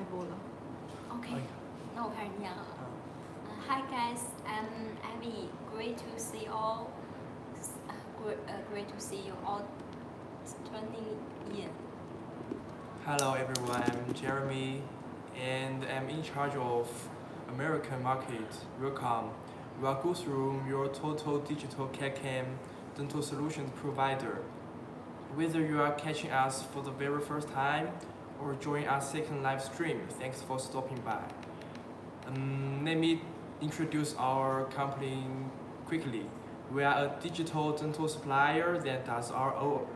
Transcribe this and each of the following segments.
播了。 OK，那我开始念了。Hi guys, I'm Abby. Great to see all. Great to see you all tuning in. Hello everyone, I'm Jeremy, and I'm in charge of American market. Welcome. We are toGUSROM, your total digital CAD/CAM dental solutions provider. Whether you are catching us for the very first time or joining our second live stream, thanks for stopping by. Let me introduce our company quickly. We are a digital dental supplier that does our own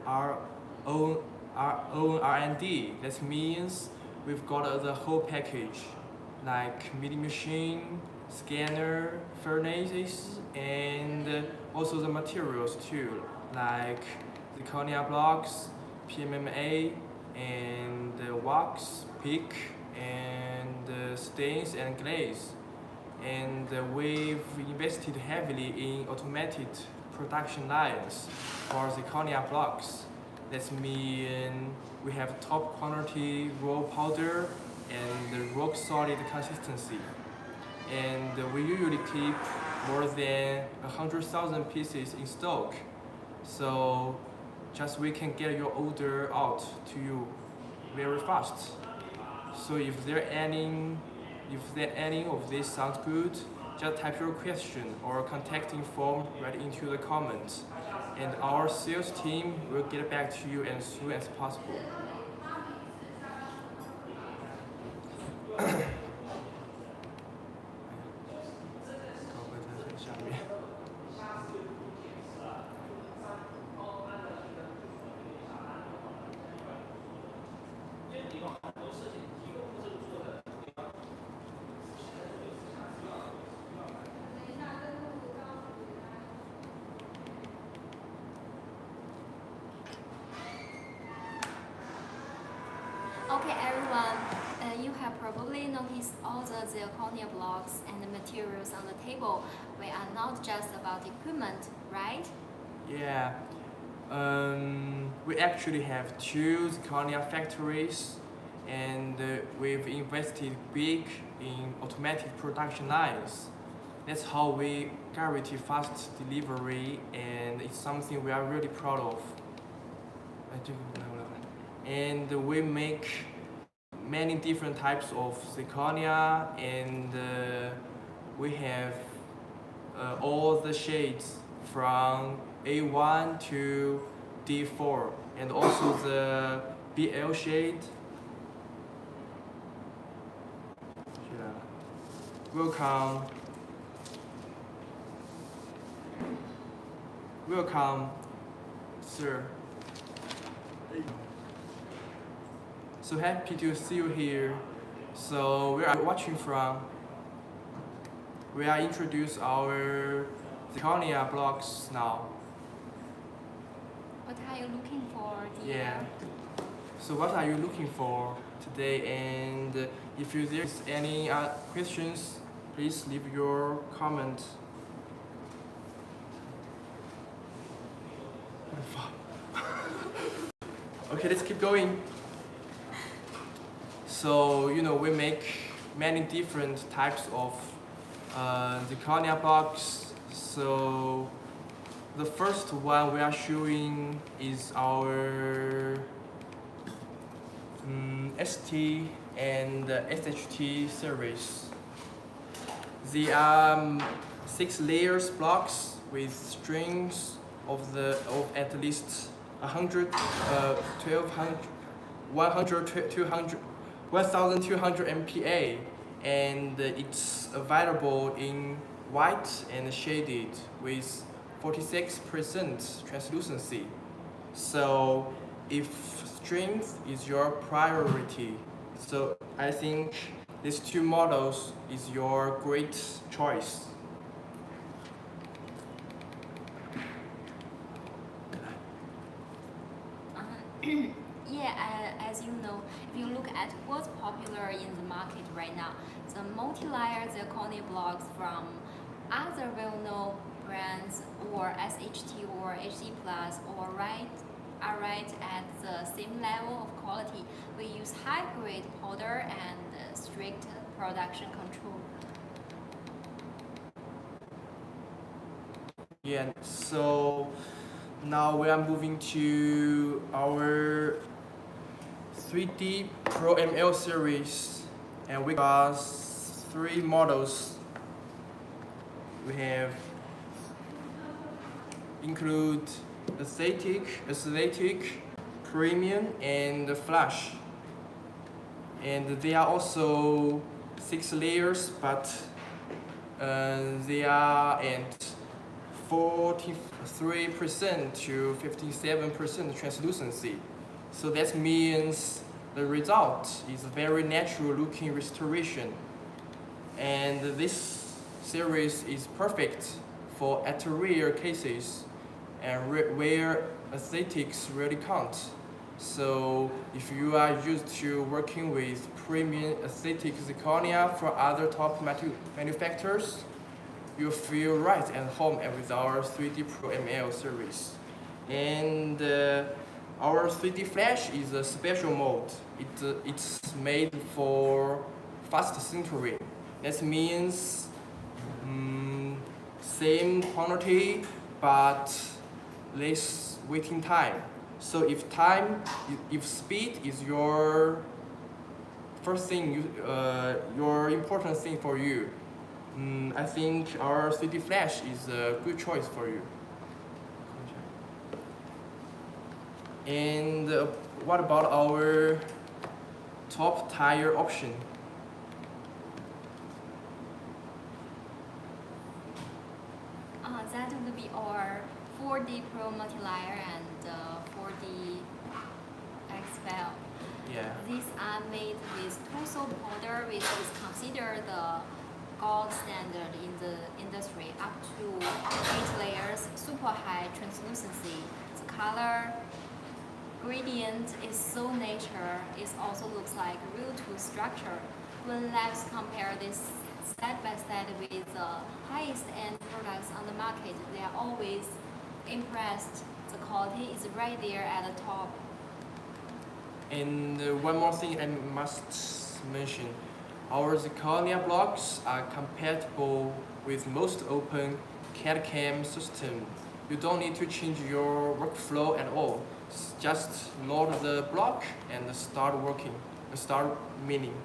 R&D. That means we've got the whole package, like milling machine, scanner, furnaces, and also the materials too, like zirconia blocks, PMMA, and wax, PIC, and stains and glaze. And we've invested heavily in automated production lines for zirconia blocks. That means we have top quality raw powder and rock solid consistency. And we usually keep more than 100,000 pieces in stock, so just we can get your order out to you very fast. So if any of this sounds good, just type your question or contacting form right into the comments, and our sales team will get back to you as soon as possible. Okay, everyone, you have probably noticed all the zirconia blocks and the materials on the table. We are not just about equipment, right? Yeah, we actually have 2 zirconia factories, and we've invested big in automatic production lines. That's how we guarantee fast delivery, and it's something we are really proud of. And we make many different types of zirconia, and we have all the shades from A1 to D4, and also the BL shade. Welcome, sir. So happy to see you here. So where are you watching from? We are introduce our zirconia blocks now. What are you looking for, dear? Yeah. So what are you looking for today? And if there's any questions, please leave your comment. Okay, let's keep going. So, we make many different types of zirconia blocks. So, the first one we are showing is our ST and SHT series. They are 6 layers blocks with strings of at least 100, 1200 MPa, and it's available in white and shaded with 46% translucency. So if strength is your priority, so I think these 2 models is your great choice. Yeah, as you know, if you look at what's popular in the market right now, the multi-layer zirconia blocks from other well-known brands or SHT or HD Plus or are right at the same level of quality. We use high-grade powder and strict production control. Yeah, so now we are moving to our 3D Pro ML series, and we got 3 models. We have include aesthetic, premium, and flash. And they are also 6 layers, but they are at 43% to 57% translucency. So that means the result is very natural looking restoration. And this series is perfect for rare cases and where aesthetics really count. So if you are used to working with premium aesthetic zirconia from other top manufacturers, you feel right at home with our 3D Pro ML series. And our 3D Flash is a special mode. It's made for fast sintering. That means same quantity but less waiting time. So if speed is your first thing, your important thing for you, I think our 3D Flash is a good choice for you. And what about our top tier option? That would be our 4D Pro Multilayer and 4D XL. Yeah. These are made with toso powder, which is considered the gold standard in the industry, up to 8 layers, super high translucency. The color gradient is so nature, it also looks like real tooth structure. When labs compare this side by side with the highest end products on the market, they are always impressed. The quality is right there at the top. And one more thing I must mention, our zirconia blocks are compatible with most open CAD/CAM systems. You don't need to change your workflow at all. Just load the block and start milling.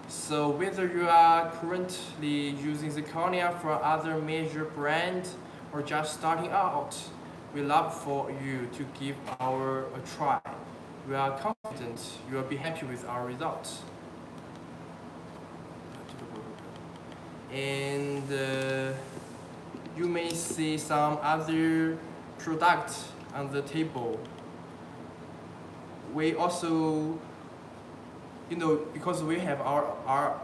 So whether you are currently using zirconia from other major brands or just starting out, we love for you to give a try. We are confident you will be happy with our results. And you may see some other products on the table. We also, because we have our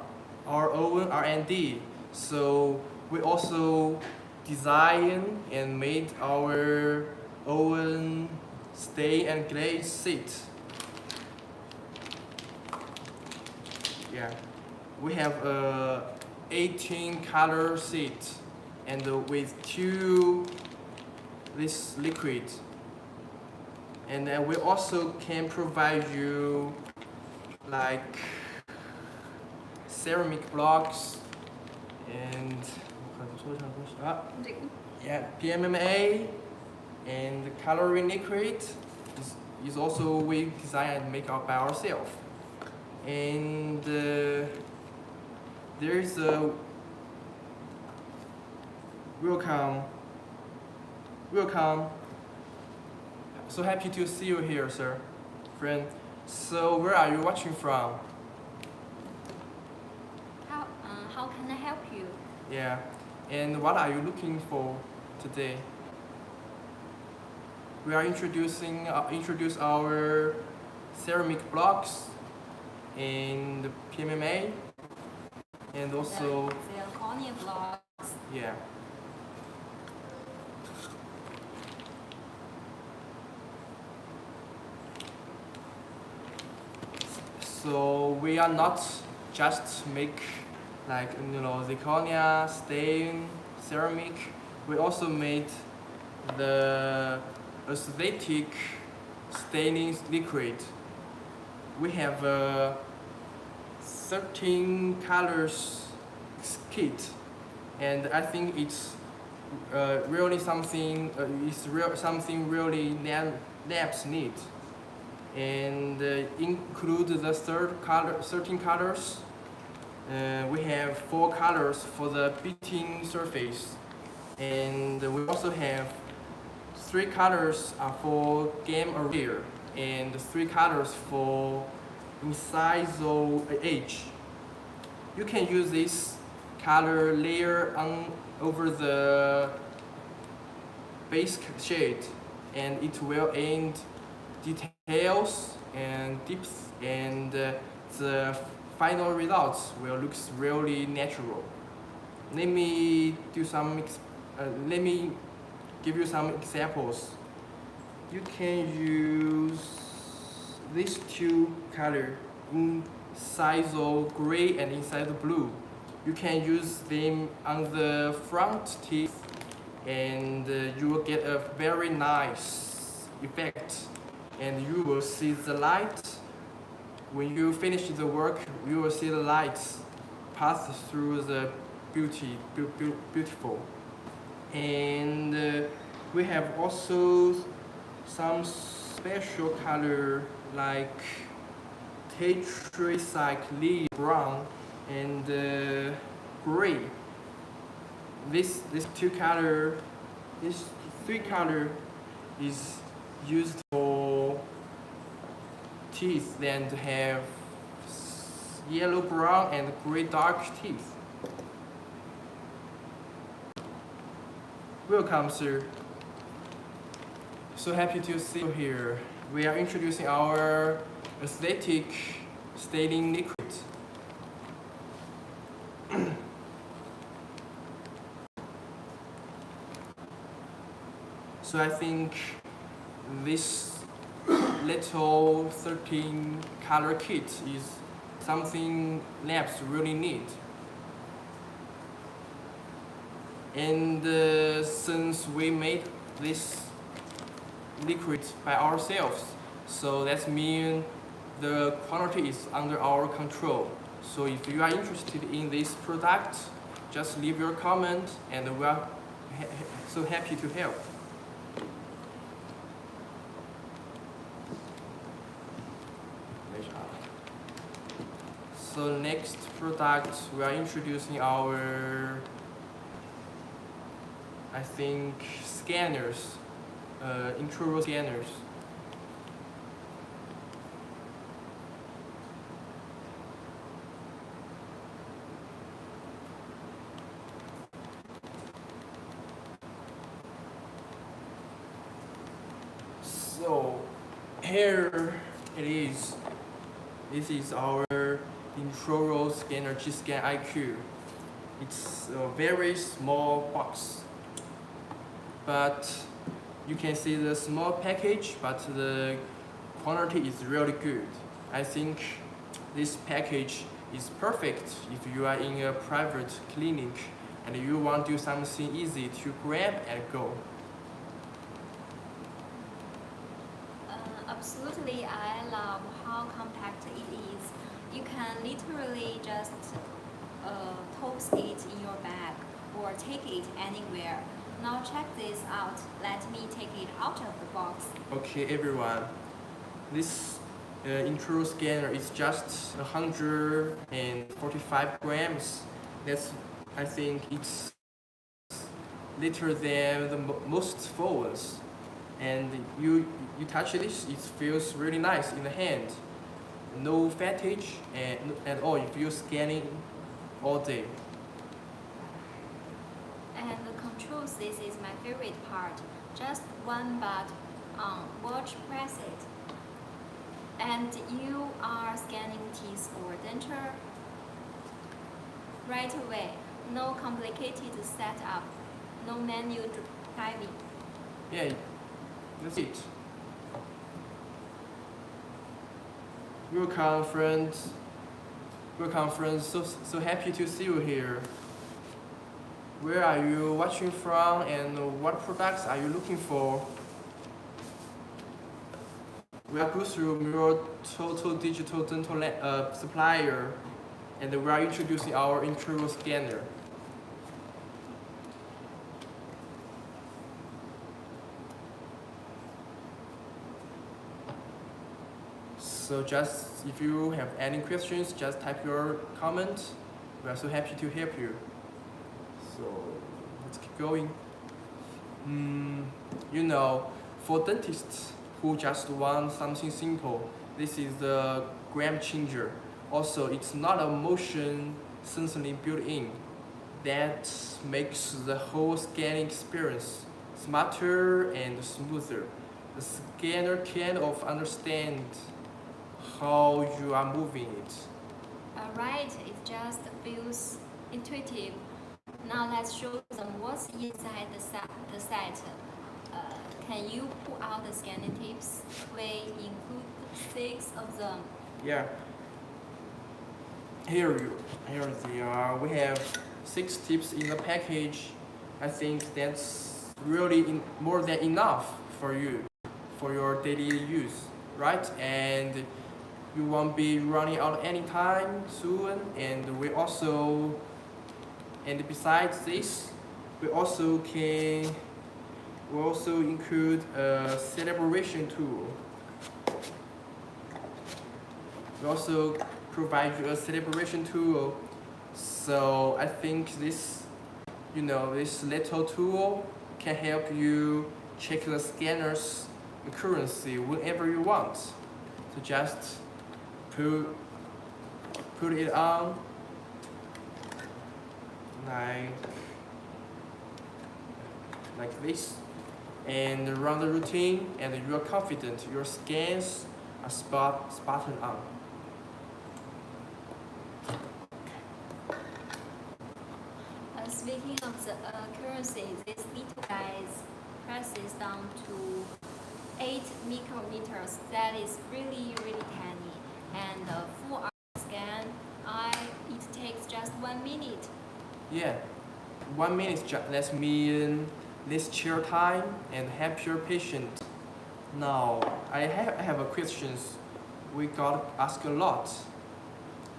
own R&D, so we also design and made our own stain and glaze seat. Yeah, we have a 18 color seat and with 2 this liquid. And then we also can provide you like ceramic blocks and PMMA and coloring liquid is also we design and make by ourselves. And there's a welcome. So happy to see you here, sir, friend. So where are you watching from? How can I help you? Yeah, and what are you looking for today? We are introduce our ceramic blocks and the PMMA and also the zirconia blocks. yeah. So we are not just make like zirconia, stain, ceramic. We also made the aesthetic staining liquid. We have 13 colors kit, and I think it's really something. Something really labs need, and include the 13 colors. We have 4 colors for the beating surface, and we also have 3 colors for game area, and 3 colors for incisal edge. You can use this color layer over the base shade, and it will add details and depth, and the final results will look really natural. Let me give you some examples. You can use these 2 colors, incisal gray and incisal blue. You can use them on the front teeth, and you will get a very nice effect, and you will see the light. When you finish the work, you will see the lights pass through the beautiful. And we have also some special color like tetracycline brown and gray. These 3 color is used for teeth that have yellow, brown, and gray dark teeth. Welcome, sir. So happy to see you here. We are introducing our aesthetic staining liquid. So I think this little 13 color kit is something labs really need. And since we made this liquid by ourselves, so that means the quantity is under our control. So if you are interested in this product, just leave your comment, and we are so happy to help. So next product, we are introducing our, I think, scanners, intraoral scanners. So here it is. This is our intraoral scanner G-Scan IQ. It's a very small box, but you can see the small package, but the quantity is really good. I think this package is perfect if you are in a private clinic and you want to do something easy to grab and go. Absolutely, I love how compact it is. You can literally just toss it in your bag or take it anywhere. Now check this out. Let me take it out of the box. Okay, everyone. This intraoral scanner is just 145 grams. I think it's lighter than the most phones. And you touch this, it feels really nice in the hand. No fatigue at all if you're scanning all day. And the controls, this is my favorite part. Just one button on, watch, press it. And you are scanning teeth or denture right away. No complicated setup, no manual driving. Yeah, that's it. Welcome, friends. Welcome, friends. So happy to see you here. Where are you watching from, and what products are you looking for? We are toGUSROM, your total digital dental supplier, and we are introducing our intraoral scanner. So just if you have any questions, just type your comment. We are so happy to help you. So let's keep going. You know, for dentists who just want something simple, this is the game changer. Also, it's not a motion sensing built in that makes the whole scanning experience smarter and smoother. The scanner kind of understand how you are moving it. Alright, it just feels intuitive. Now let's show them what's inside the set. Can you pull out the scanning tips? We include 6 of them. Yeah. Here they are. We have 6 tips in the package. I think that's really more than enough for you, for your daily use, right? And you won't be running out anytime soon. And besides this, we also include a celebration tool. We also provide you a celebration tool. So I think this little tool can help you check the scanner's accuracy whenever you want. So just put it on like this and run the routine, and you are confident your scans are spot on. Speaking of the accuracy, this little guy presses down to 8 micrometers. That is really tiny. And the full arm scan, it takes just 1 minute. Yeah, 1 minute lets me less chair time and happier patient. Now I have a questions we got asked a lot,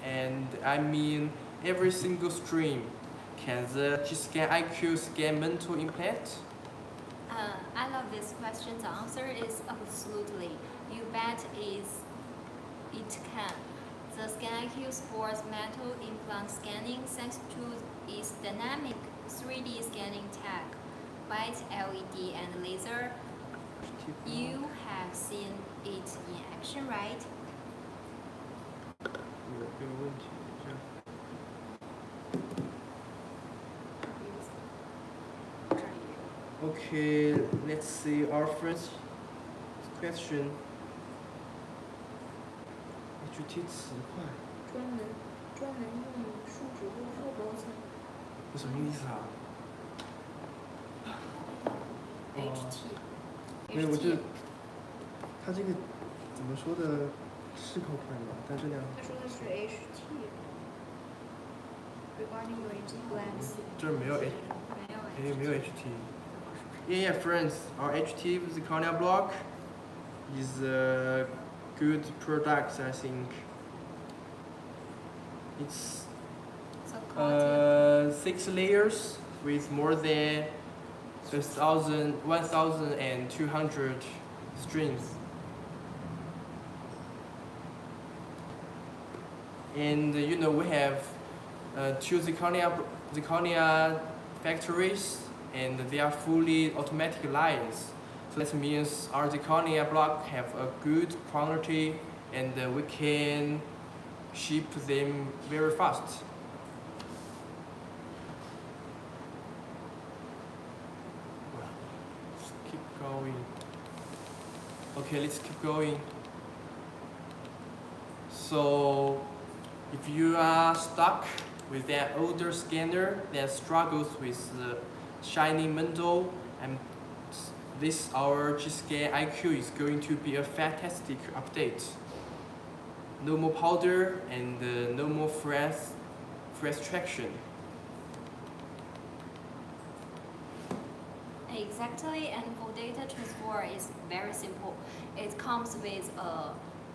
and I mean every single stream. Can the G-Scan IQ scan mental implant? I love this question. The answer is absolutely. You bet it can. The Scan IQ supports metal implant scanning thanks to its dynamic 3D scanning tech, white LED and laser. You have seen it in action, right? Okay, let's see our first question. HT 磁块专门用于树脂或厚薄层。这什么意思啊？ HT。没有，我就它这个怎么说的是口款嘛，但是呢，他说的是 HT。Regarding your implants。这儿没有 H， 没有 HT。Yeah, friends, our HT zirconia block is a good product. I think it's 6 layers with more than 1,200 strings. And we have 2 zirconia factories, and they are fully automatic lines. So that means our zirconia block have a good quality, and we can ship them very fast. Let's keep going. Okay, let's keep going. So if you are stuck with that older scanner that struggles with the shiny metal, and this our G-Scan IQ is going to be a fantastic update. No more powder and no more fresh traction. Exactly. Exactly, and for data transfer is very simple. It comes with a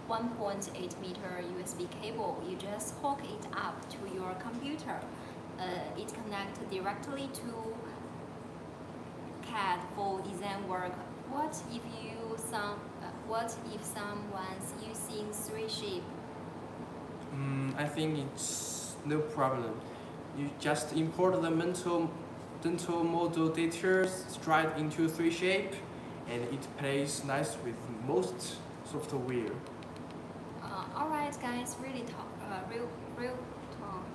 1.8 meter USB cable. You just hook it up to your computer. It connects directly to CAD for design work. What if someone's using 3-shape? I think it's no problem. You just import the dental model data straight into 3-shape, and it plays nice with most software. Alright guys, really talk, real talk.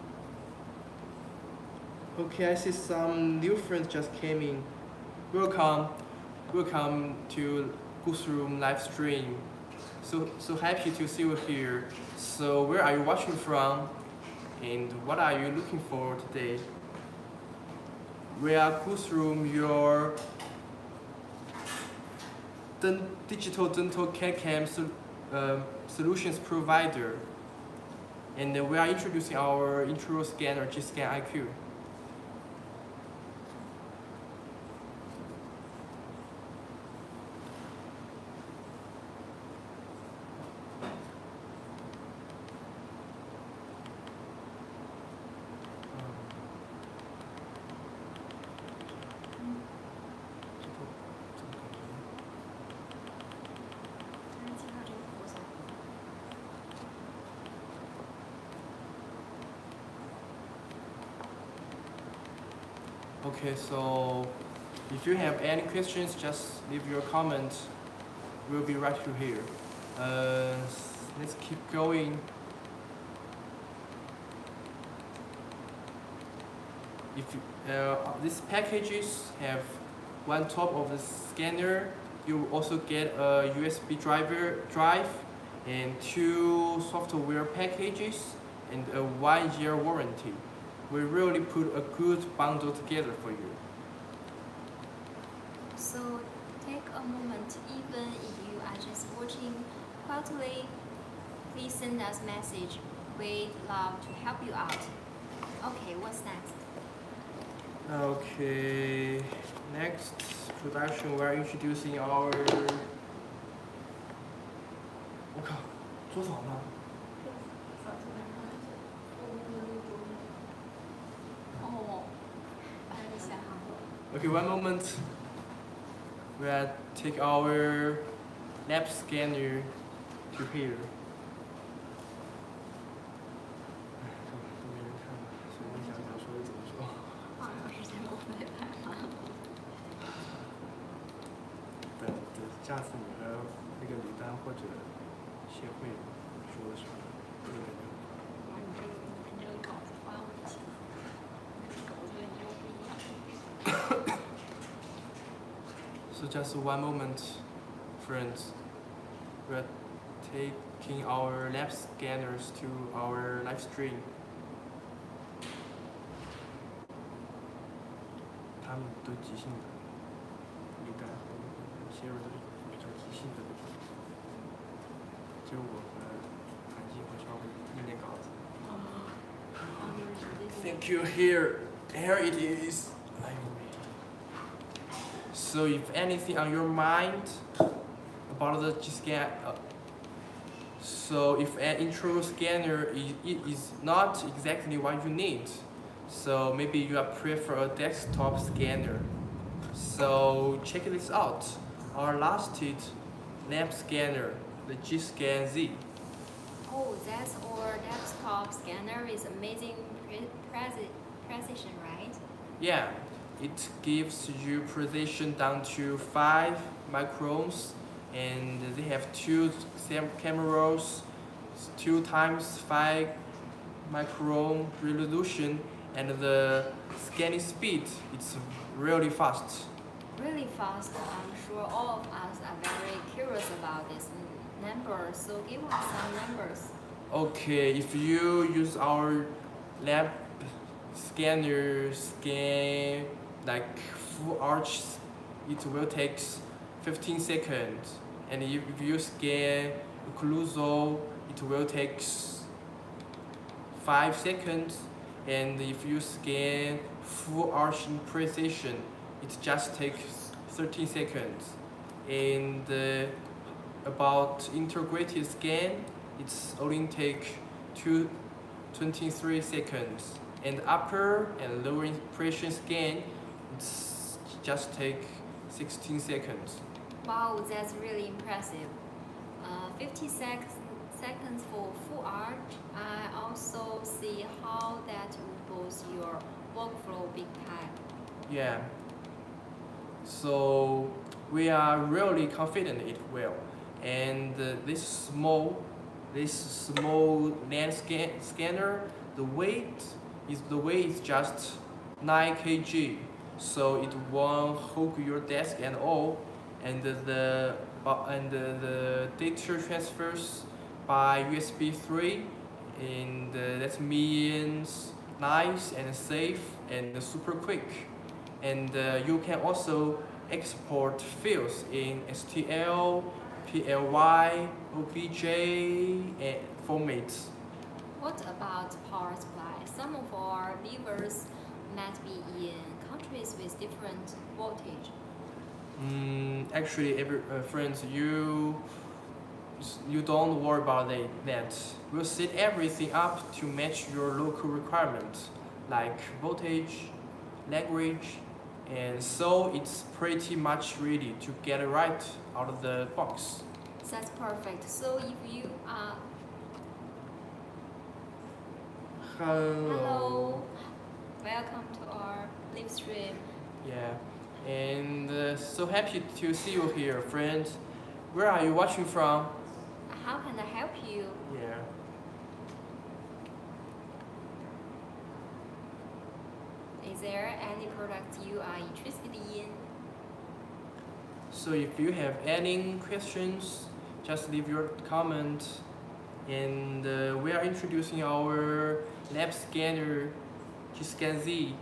Okay, I see some new friends just came in. Welcome to toGUSROM live stream. So happy to see you here. So where are you watching from? And what are you looking for today? We are toGUSROM, your digital dental CAD/CAM solutions provider. And we are introducing our intro scanner, G-Scan IQ. Okay, so if you have any questions, just leave your comment. We'll be right through here. Let's keep going. If these packages have one top of the scanner, you also get a USB drive and 2 software packages and a 1-year warranty. We really put a good bundle together for you. So take a moment, even if you are just watching quietly, please send us a message. We'd love to help you out. Okay, what's next? Okay, next production we're introducing our. 我靠，桌子好吗？ Okay, one moment. We'll take our lab scanner to here. 都没人看，所以你想说的怎么说？等下次你和那个李丹或者协会说的时候，就感觉。 So just one moment, friends. We're taking our lab scanners to our live stream. 他们都即兴的，李丹和谢瑞都比较即兴的，只有我和韩信会稍微念稿子。Thank you. Here it is. So if anything on your mind about the G-Scan, so if an intro scanner is not exactly what you need, so maybe you prefer a desktop scanner. So check this out, our lasted lab scanner, the G-Scan Z. Oh, that's our desktop scanner is amazing precision, right? Yeah. It gives you precision down to 5 microns, and they have 2 cameras, 2 times 5 micron resolution, and the scanning speed it's really fast. Really fast. I'm sure all of us are very curious about this number. So give us some numbers. Okay, if you use our lab scanner scan like full arch, it will take 15 seconds, and if you scan occlusal, it will take 5 seconds, and if you scan full arch in precision, it just takes 13 seconds. And about integrated scan, it's only take 23 seconds. And upper and lower impression scan, it's just take 16 seconds. Wow, that's really impressive. 50 seconds for full art. I also see how that will boost your workflow big time. Yeah. So we are really confident it will. And this small lens scanner, the weight is just 9 kg. So it won't hug your desk at all, and the data transfers by USB 3, and that means nice and safe and super quick. And you can also export files in STL, PLY, OBJ formats. What about power supply? Some of our viewers might be in countries with different voltage. Actually, friends, you don't worry about that. We'll set everything up to match your local requirements, like voltage, language, and so it's pretty much ready to get it right out of the box. That's perfect. So if you are hello, welcome to our live stream. Yeah, and so happy to see you here, friends. Where are you watching from? How can I help you? Yeah. Is there any product you are interested in? So if you have any questions, just leave your comment. And we are introducing our lab scanner, G-Scan Z.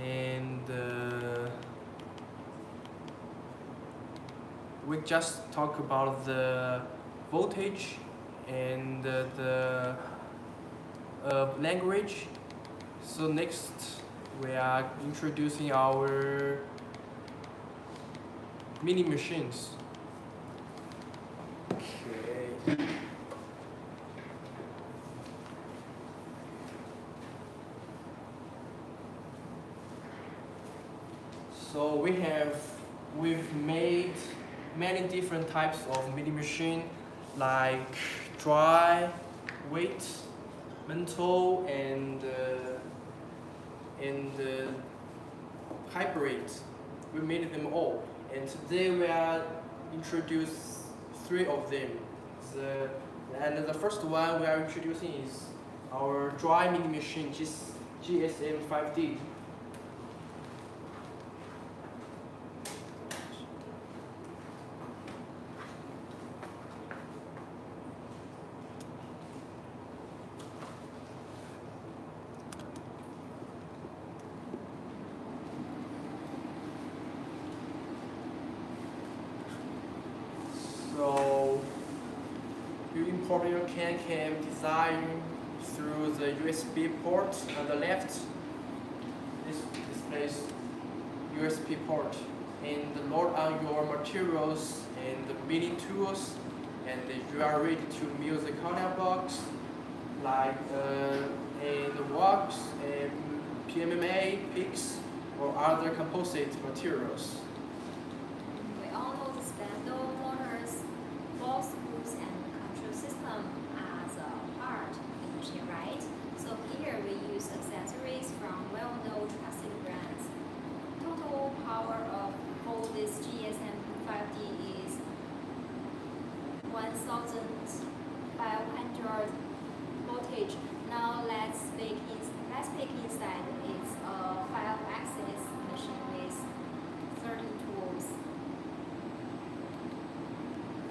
And we just talk about the voltage and the language. So next we are introducing our mini machines. Okay. So we've made many different types of mini machine, like dry, wet, menthol, and hybrid. We made them all, and today we are introduce 3 of them. And the first one we are introducing is our dry mini machine, GSM 5D. So you import your CAN-CAM design through the USB port on the left. This displays USB port, and load on your materials and the milling tools, and you are ready to mill the contact box, like and wax, and PMMA, PIX, or other composite materials. We all know the spindle, motors, ball screws, and control system as a part of the machine, right? So here we use accessories from well-known trusted brands. Total power of for this GSM 5D is 1,500 voltage. Now let's peek inside. It's a 5-axis machine with 30 tools.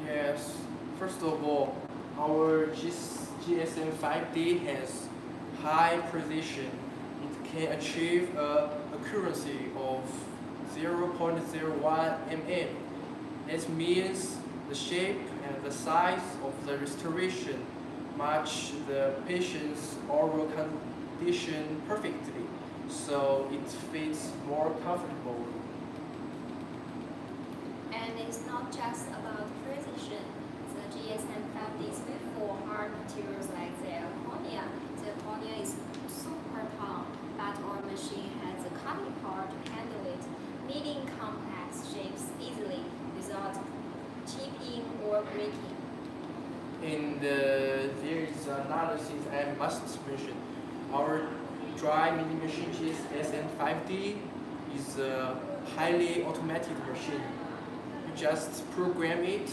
Yes, first of all, our GSM 5D has high precision. It can achieve accuracy of 0.01 mm. That means the shape and the size of the restoration match the patient's oral condition perfectly, so it fits more comfortable. And it's not just about precision. The GSM-5D is made for hard materials like zirconia. Zirconia is super tough, but our machine has the cutting power to handle it, meeting complex shapes easily without chipping or breaking. And there is another thing I must mention. Our dry milling machine GSM-5D is a highly automated machine. You just program it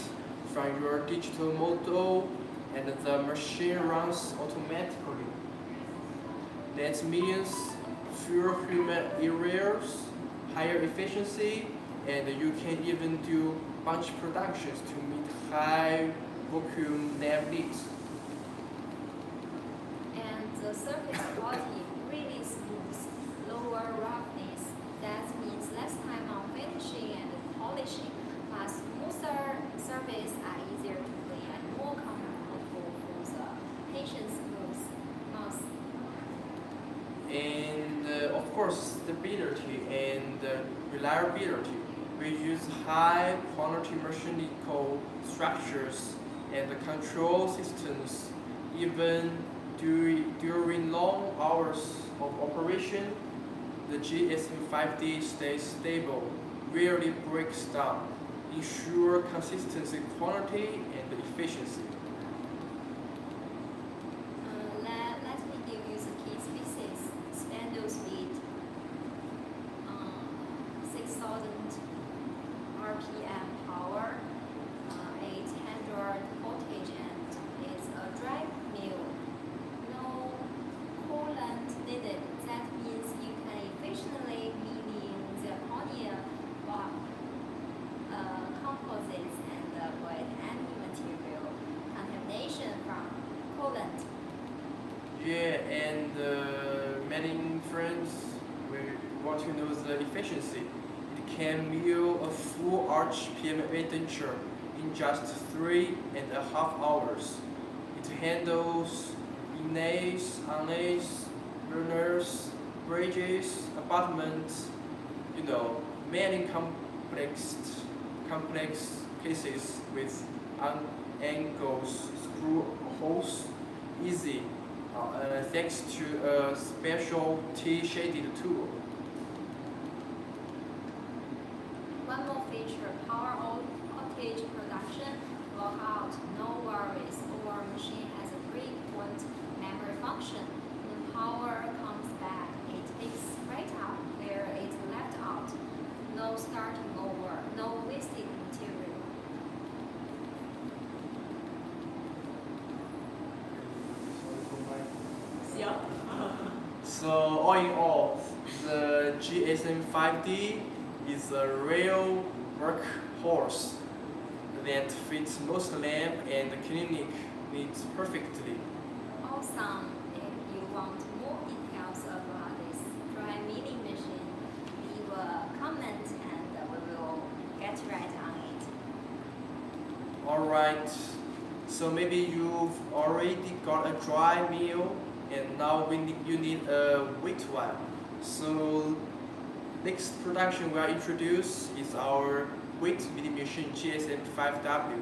from your digital model and the machine runs automatically. That means fewer human errors, higher efficiency, and you can even do bunch productions to meet high vacuum lab needs. And the surface quality really smooth, lower roughness. That means less time on finishing and polishing. Plus, smoother surface are easier to clean and more comfortable for the patient's mouth. And of course, stability and reliability. We use high quality mechanical structures and control systems even during long hours of operation. The GSM-5D stays stable, rarely breaks down, ensure consistency, quality, and efficiency. Let me give you the key species. Spindle speed, 6,000 RPM power, 800 voltage, and it's a dry mill. No coolant needed. That means you can efficiently milling zirconia, composites, and avoid any material contamination from coolant. Yeah, and many friends we want to know the efficiency. It can mill a full arch PMA denture in just 3.5 hours. It handles inlays, unlays, burners, bridges, abutments, many complex cases with angles, screw holes, easy, thanks to a special T-shaded tool. One more feature, power outage production, lockout, no worries. Our machine has a breakpoint memory function. When power comes back, it picks right up where it left out. No starting over, no wasted material. So all in all, the GSM-5D is a real workhorse that fits most lab and clinic needs perfectly. Awesome. If you want more details about this dry milling machine, leave a comment and we will get right on it. Alright, so maybe you've already got a dry mill and now you need a wet one. So next production we'll introduce is our wet milling machine GSM-5W.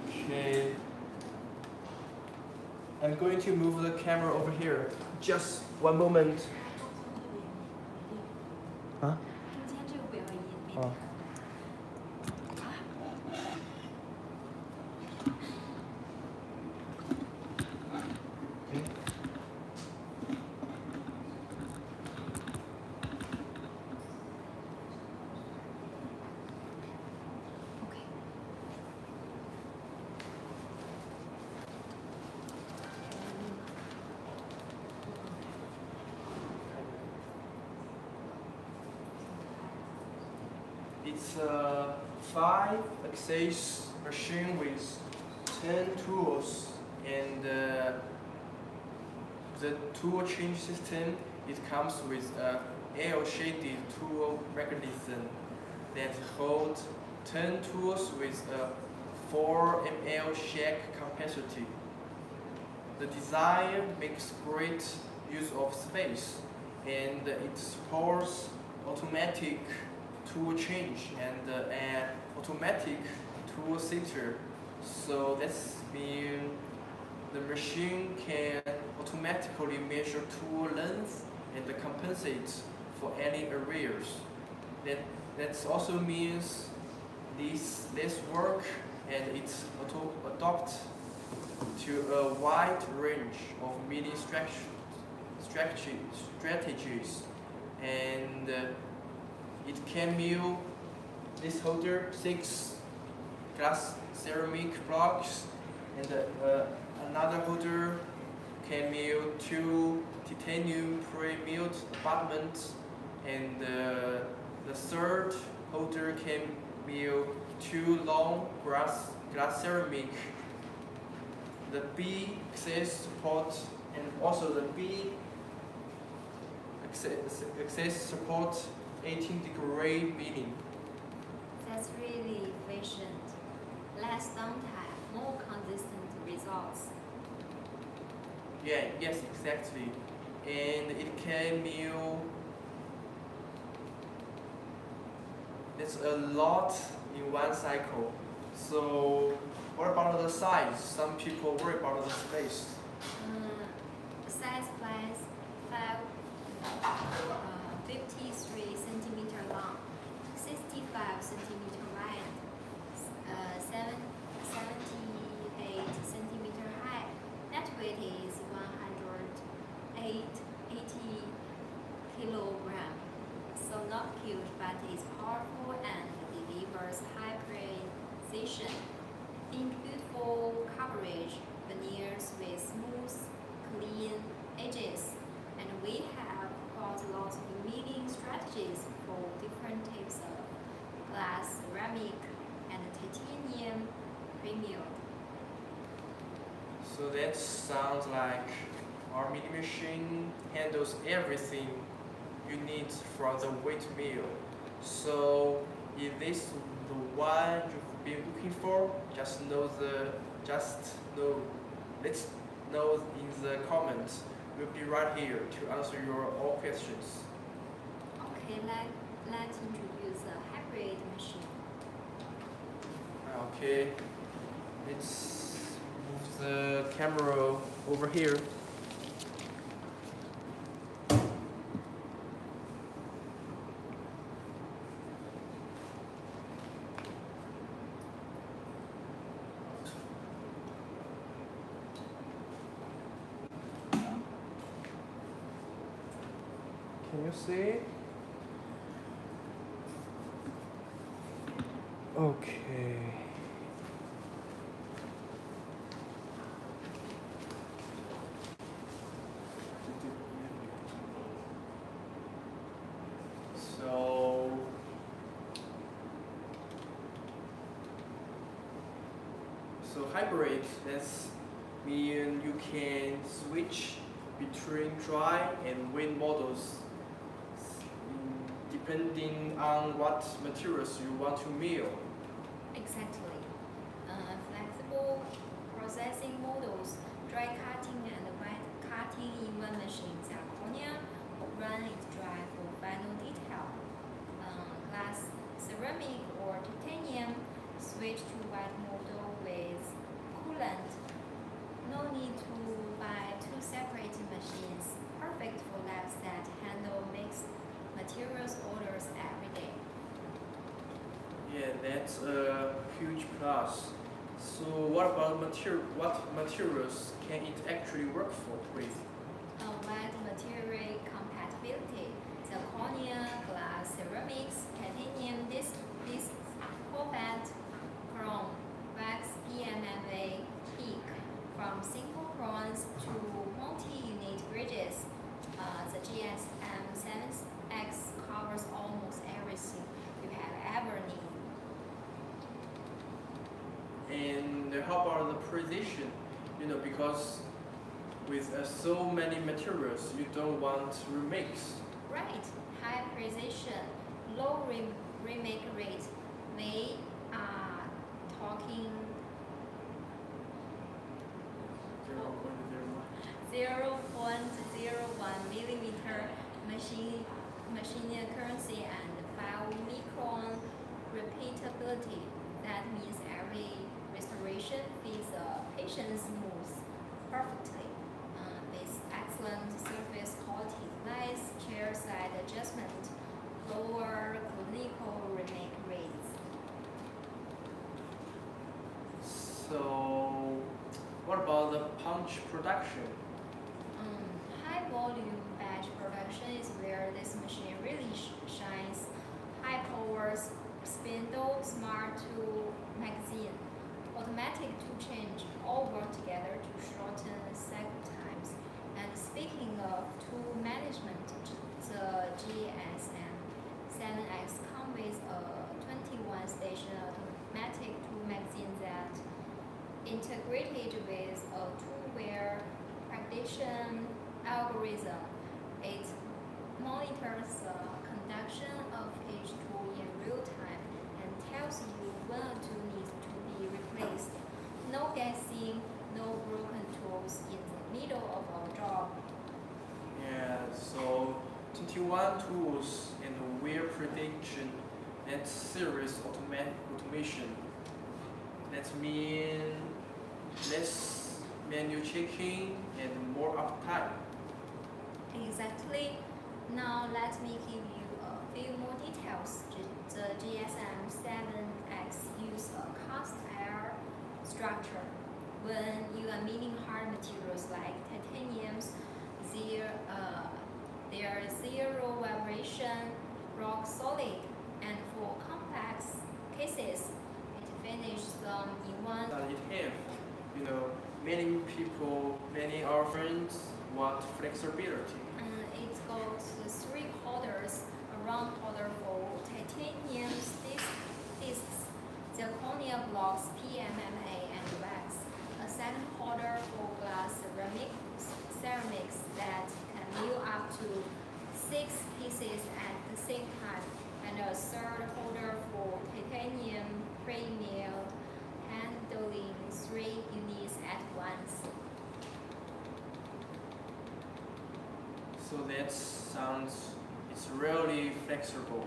Okay, I'm going to move the camera over here. Just one moment. Huh? 中间这个不要移，没得 哦 OK。It's a 5-axis machine with 10 tools, and the tool change system, it comes with a L-shaded tool mechanism that holds 10 tools with a 4 ml shake capacity. The design makes great use of space, and it supports automatic tool change and an automatic tool setter. So that's mean the machine can automatically measure tool length and compensate for any errors. That also means this less work, and it adapt to a wide range of milling strategies, and it can mill this holder 6 glass ceramic blocks, and another holder can mill 2 titanium pre-milled abutments, and the third holder can mill 2 long glass ceramic. The B access support and also the B access support 18-degree milling. That's really efficient. Less downtime, more consistent results. Yes, exactly. And it can mill. That's a lot in one cycle. So what about the size? Some people worry about the space. Size plus 53 centimeter long, 65 centimeter wide, 78 centimeter high. Net weight is 180 kilogram. So not huge, but it's powerful and delivers high precision. In beautiful coverage, veneers with smooth, clean edges, and we have quite a lot of milling strategies for different types of glass, ceramic, and titanium pre-milled. So that sounds like our milling machine handles everything you need for the weight mill. So if this is the one you've been looking for, let's know in the comments. We'll be right here to answer your all questions. Okay, let's introduce a hybrid machine. Okay, let's move the camera over here. Can you see? Okay. So hybrid, that's mean you can switch between dry and wet models depending on what materials you want to mill. Exactly. Flexible processing models, dry cutting and wet cutting in one machine. Zirconia run it dry for final detail. Glass, ceramic, or titanium switch to wet model with coolant. No need to buy 2 separate machines. Perfect for labs that handle mixed materials orders every day. Yeah, that's a huge plus. So what about what materials can it actually work with? Wide material compatibility, zirconia, glass, ceramics, titanium, discs, cobalt, chrome, wax, PMMA, PEEK. From single bronze to multi-unit bridges, the GSM 7X covers almost everything you have ever needed. And how about the precision? Because with so many materials, you don't want remix. Right, high precision, low remake rate. We are talking 0.01 millimeter machine accuracy and 5 micron repeatability. That means every restoration fits the patient's moves perfectly. This excellent surface quality, nice chair side adjustment, lower clinical remake rates. So, what about the punch production? High volume batch production is where this machine really shines. High power spindle, smart tool, magazine, automatic tool change, all work together to shorten cycle times. And speaking of tool management, the GSM 7X comes with a 21-station automatic tool magazine that integrated with a toolware prediction algorithm. It monitors the conduction of each tool in real time and tells you when a tool needs to be replaced. No guessing, no broken tools in the middle of our job. Yeah, so 21 tools and wear prediction and serious automation. That means less manual checking and more uptime. Exactly. Now let me give you a few more details. The GSM 7X uses a cast iron structure. When you are milling hard materials like titaniums, there is zero vibration, rock solid, and for complex cases, it finishes them in one. That it have, many our friends want flexibility. It goes 3/4, a round quarter for titanium discs, zirconia blocks, PMMA, and wax. A second quarter for glass ceramics that can mill up to 6 pieces at the same time, and a third holder for titanium pre-milled, handling 3 units at once. So that sounds, it's really flexible.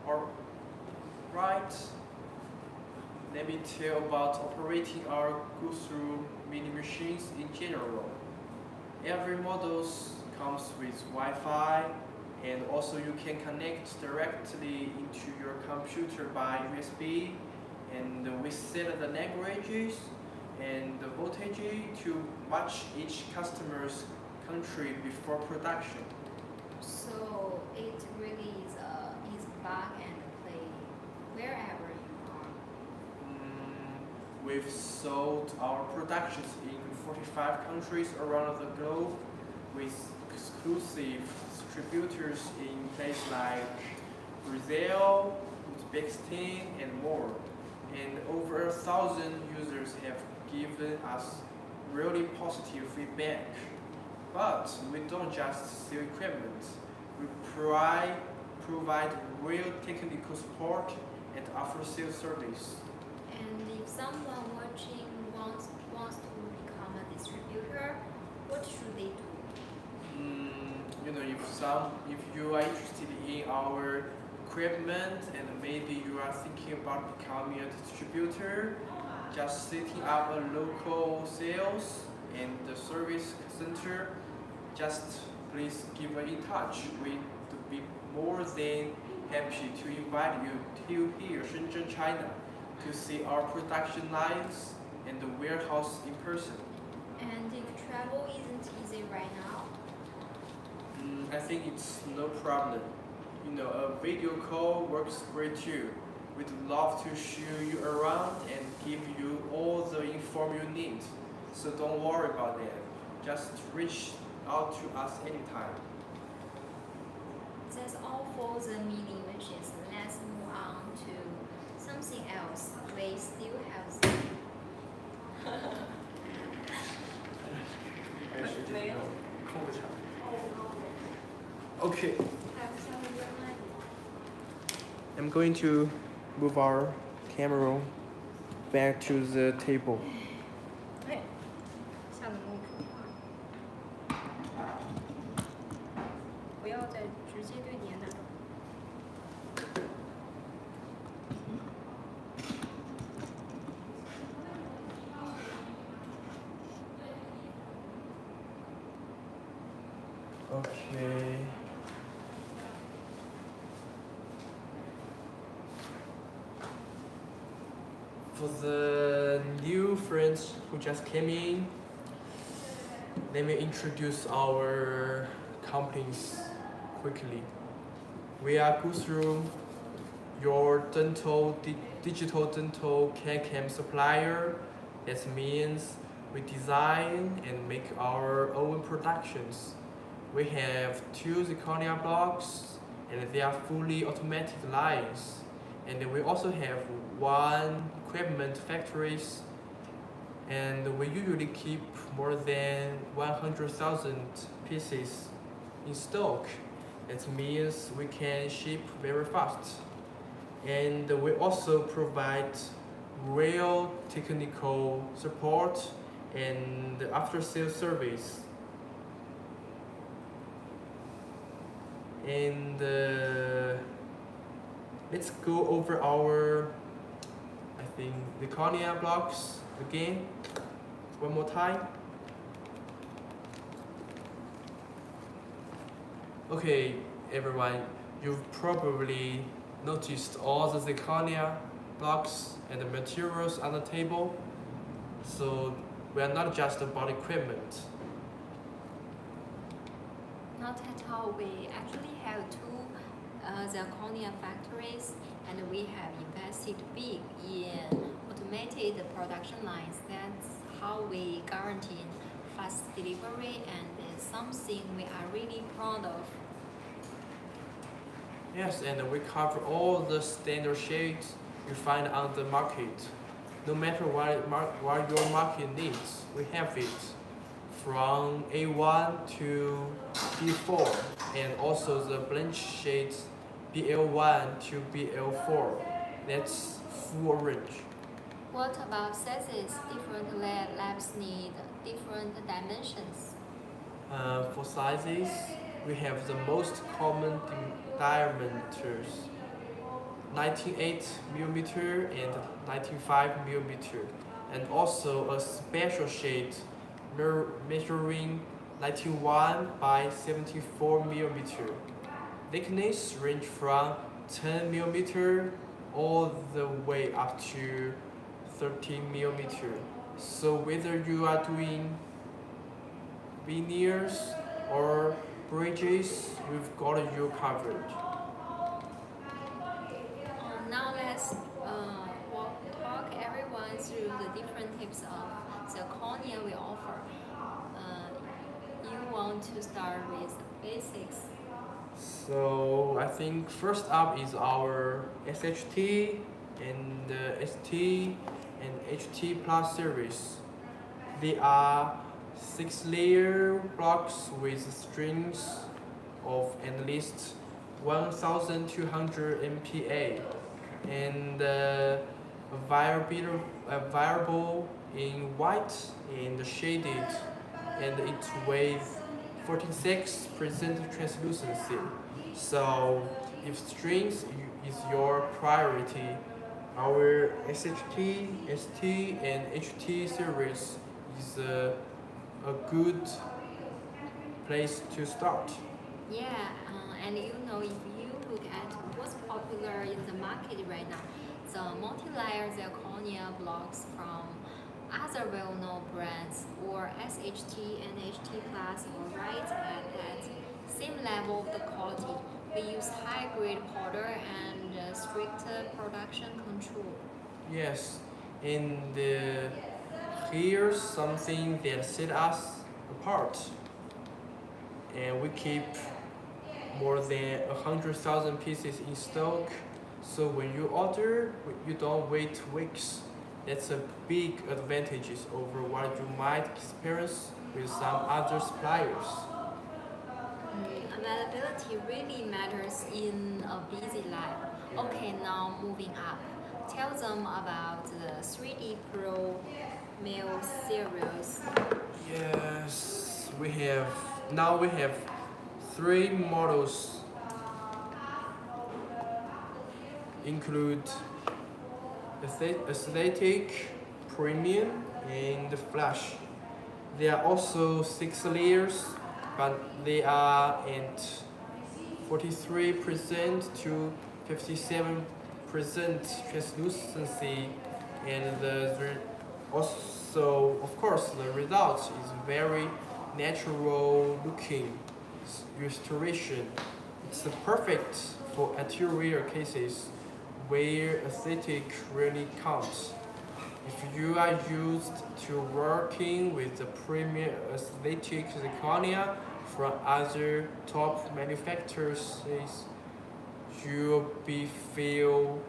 All right. Let me tell about operating our toGUSROM mini machines in general. Every model comes with Wi-Fi, and also you can connect directly into your computer by USB, and we set the languages and the voltage to match each customer's country before production. So it really is plug and play wherever you are. We've sold our productions in 45 countries around the globe with exclusive distributors in places like Brazil, Uzbekistan, and more. And over 1,000 users have given us really positive feedback. But we don't just sell equipment. We provide real technical support and after-sales service. And if someone watching wants to become a distributor, what should they do? If you are interested in our equipment and maybe you are thinking about becoming a distributor, just setting up a local sales and the service center, just please give us in touch. We'd be more than happy to invite you to here, Shenzhen, China, to see our production lines and the warehouse in person. And if travel isn't easy right now, I think it's no problem. A video call works great too. We'd love to show you around and give you all the info you need. So don't worry about that. Just reach out to us anytime. that's all for the milling machines. Let's move on to something else. We still have the Okay, have some remind. I'm going to move our camera back to the table. 下面直接对叠那种。Okay. For the new friends who just came in, let me introduce our companies quickly. We are toGUSROM, your digital dental CAD/CAM supplier. That means we design and make our own productions. We have 2 zirconia blocks and they are fully automated lines. And we also have 1 equipment factories, and we usually keep more than 100,000 pieces in stock. That means we can ship very fast. And we also provide real technical support and after-sales service. And let's go over our, I think, the cornea blocks again, one more time. Okay, everyone, you've probably noticed all the zirconia blocks and the materials on the table. So we are not just about equipment. Not at all. We actually have 2 zirconia factories, and we have invested big in automated production lines. That's how we guarantee fast delivery, and it's something we are really proud of. Yes, and we cover all the standard shades you find on the market. No matter what your market needs, we have it. From A1 to B4, and also the blend shades BL1 to BL4. That's full range. What about sizes? Different labs need different dimensions. For sizes, we have the most common diameters, 19.8mm and 19.5mm, and also a special shade measuring 91 by 74mm. Thickness range from 10mm all the way up to 13mm. So whether you are doing veneers or bridges, we've got you covered. Now let's talk everyone through the different types of zirconia we offer. You want to start with basics. So I think first up is our SHT and ST and HT Plus series. They are 6-layer blocks with strings of at least 1200 MPa and variable in white and shaded, and it weighs 46% translucency. So if strings is your priority, our SHT, ST and HT series is a good place to start. Yeah, and if you look at what's popular in the market right now, the multi-layer zirconia blocks from other well-known brands or SHT and HT Plus are right at that same level of the quality. We use high-grade powder and strict production control. Yes, and here's something that set us apart. And we keep more than 100,000 pieces in stock. So when you order, you don't wait weeks. That's a big advantage over what you might experience with some other suppliers. Availability really matters in a busy life. Okay, now moving up. Tell them about the 3D Pro Mail series. Yes, we have 3 models include aesthetic, premium, and flash. There are also 6 layers, but they are at 43% to 57% translucency, and also, of course, the result is very natural looking restoration. It's perfect for interior cases where aesthetic really counts. If you are used to working with the premium aesthetic zirconia from other top manufacturers, you'll be feel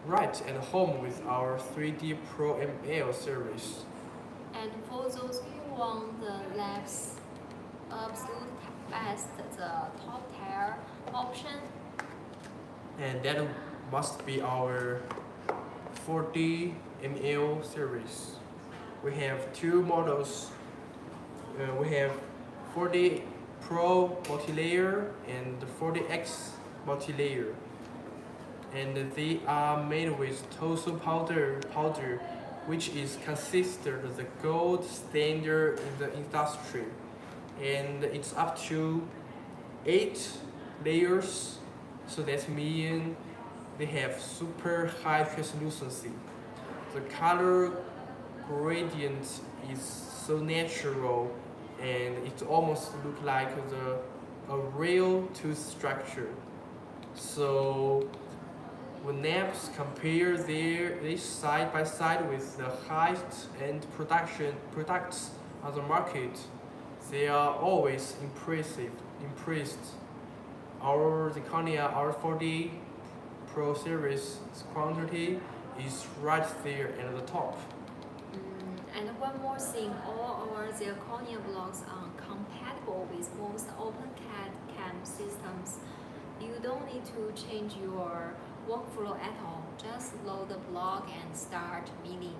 right at home with our 3D Pro ML series. And for those who want the lab's absolute best, the top tier option, And that must be our 40 ml series. We have two models. We have 40 Pro multi-layer and 40X multi-layer, and they are made with toso powder, which is considered the gold standard in the industry, and it's up to 8 layers. So that means they have super high translucency. The color gradient is so natural, and it almost looks like a real tooth structure. So when labs compare this side by side with the highest end products on the market, they are always impressed. Our zirconia, our 40 Pro series quantity is right there at the top. And one more thing, all our zirconia blocks are compatible with most OpenCAD systems. You don't need to change your workflow at all. Just load the block and start milling.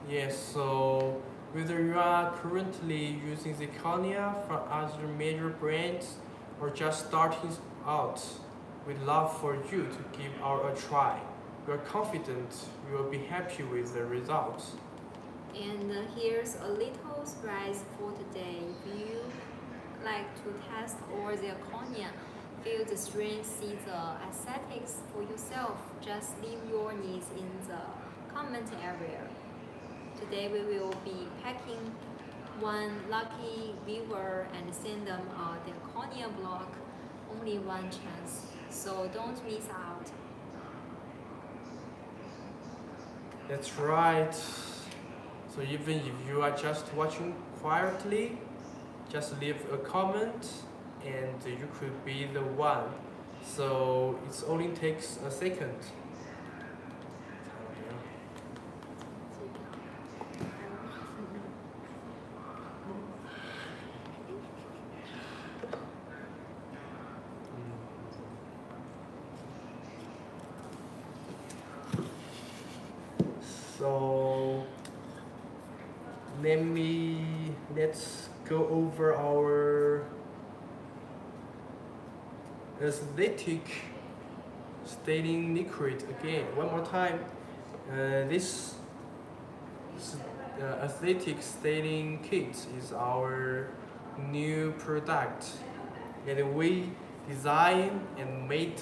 Yes, so whether you are currently using zirconia from other major brands or just starting out, we'd love for you to give our a try. We are confident you will be happy with the results. And here's a little surprise for today. If you like to test all zirconia, feel the strength, see the aesthetics for yourself, just leave your needs in the comment area. Today we will be packing one lucky viewer and send them a zirconia block. Only one chance, so don't miss out. That's right. So even if you are just watching quietly, just leave a comment and you could be the one. So it only takes a second. So let's go over our aesthetic staining liquid again one more time. This aesthetic staining kit is our new product, and we designed and made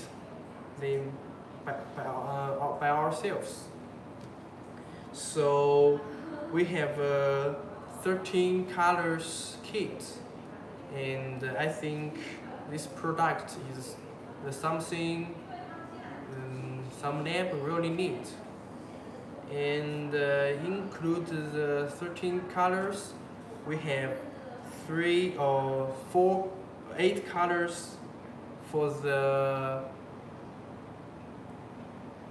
them by ourselves. So we have a 13 colors kit, and I think this product is something some lab really need. And include the 13 colors, we have 8 colors for the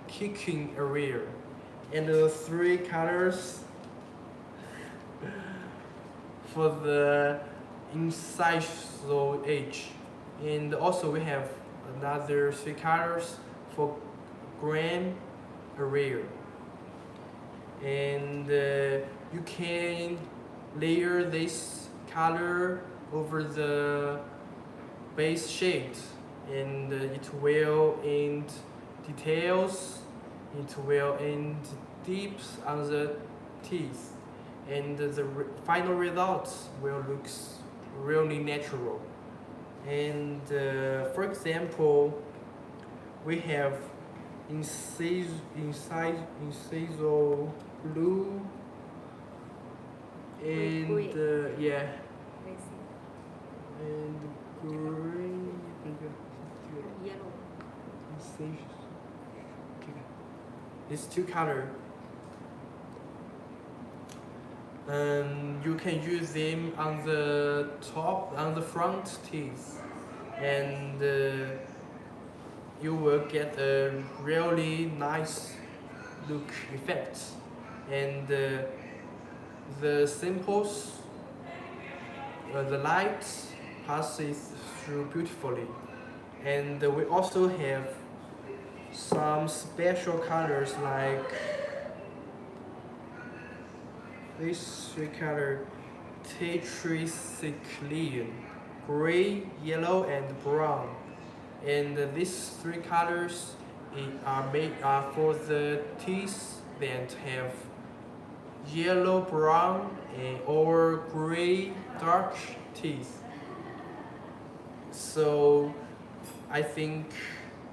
kicking area, and 3 colors for the incisional edge, and also we have another 3 colors for grand area. And you can layer this color over the base shade, and it will end details, it will end deep on the teeth, and the final results will look really natural. And for example, we have inciso blue and yeah, and green. Yellow. These two colors. You can use them on the top, on the front teeth, and you will get a really nice look effect. And the simples, the light passes through beautifully. And we also have some special colors like these three colors: tetracycline, gray, yellow, and brown. And these three colors are made for the teeth that have yellow, brown, or gray, dark teeth. So I think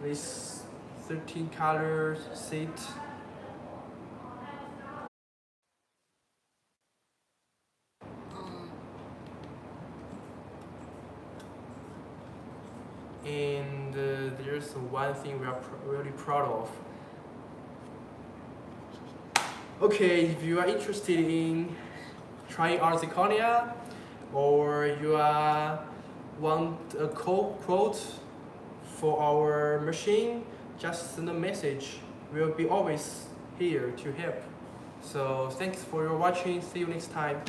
this 13 colors set and there's one thing we are really proud of. Okay, if you are interested in trying our zirconia, or you want a quote for our machine, just send a message. We'll be always here to help. So thanks for your watching. See you next time.